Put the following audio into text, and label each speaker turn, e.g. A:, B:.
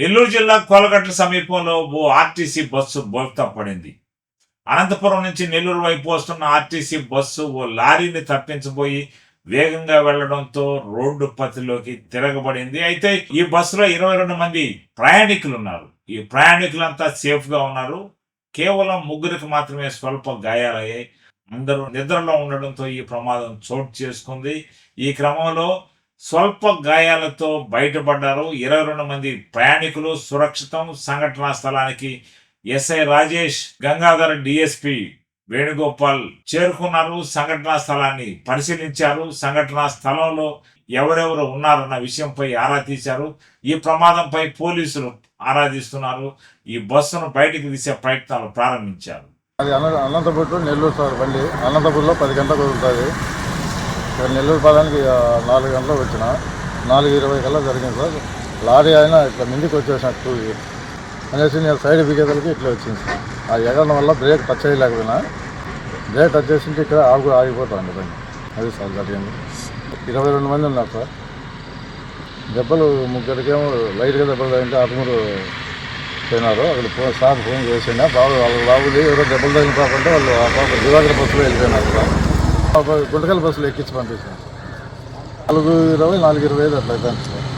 A: నెల్లూరు జిల్లా కోలగట్ల సమీపంలో ఓ RTC bus బోల్తా పడింది. అనంతపురం నుంచి నెల్లూరు వైపు వస్తున్న ఆర్టీసీ బస్సు ఓ లారీని తప్పించబోయి వేగంగా వెళ్లడంతో రోడ్డు పతిలోకి తిరగబడింది. అయితే ఈ బస్సులో 22 మంది ప్రయాణికులు ఉన్నారు. ఈ ప్రయాణికులంతా సేఫ్ గా ఉన్నారు. కేవలం ముగ్గురికి మాత్రమే స్వల్ప గాయాలయ్యాయి. అందరూ నిద్రలో ఉండడంతో ఈ ప్రమాదం చోటు చేసుకుంది. ఈ క్రమంలో స్వల్ప గాయాలతో బయటపడ్డారు. 22 మంది ప్రయాణికులు సురక్షితం. సంఘటనా స్థలానికి ఎస్ఐ రాజేష్, గంగాధర్, డిఎస్పి వేణుగోపాల్ చేరుకున్నారు. సంఘటనా స్థలాన్ని పరిశీలించారు. సంఘటనా స్థలంలో ఎవరెవరు ఉన్నారన్న విషయంపై ఆరా తీశారు. ఈ ప్రమాదంపై పోలీసులు ఆరా తీస్తున్నారు. ఈ బస్సును బయటికి తీసే ప్రయత్నాలు ప్రారంభించారు.
B: అది అనంతపూర్ టు నెల్లూరు సార్ బండి. అనంతపూర్లో 10 గంటలకు వదులుతుంది. నెల్లూరు పదానికి 4 గంటలకు వచ్చిన 4:20 కల్లా జరిగింది సార్. లారీ అయినా ఇట్లా ముందుకు వచ్చేసినట్టు అనేసి నేను సైడ్ బిగేతలకి ఇట్లా వచ్చింది సార్. ఆ ఎగరడం వల్ల బ్రేక్ టచ్ చేయలేకపోయినా, బ్రేక్ టచ్ చేసింటే ఇక్కడ ఆగిపోతాను బండి. అది సార్ జరిగింది. 22 మంది ఉన్నారు సార్. దెబ్బలు ముగ్గురికేమో లైట్గా దెబ్బలు తగ్గితే 13 పోయినారు. అక్కడ సార్ ఫోన్ చేసిండే బాబుది ఎవరో దెబ్బలు తగిన కాకుండా వాళ్ళు ఆ పాప దివాకర్ బస్సులో వెళ్ళిపోయినారు సార్. గుంటకల్ బస్సులో ఎక్కించి పంపించాను. 4:20, 4:25 అట్లా అయిపోయింది సార్.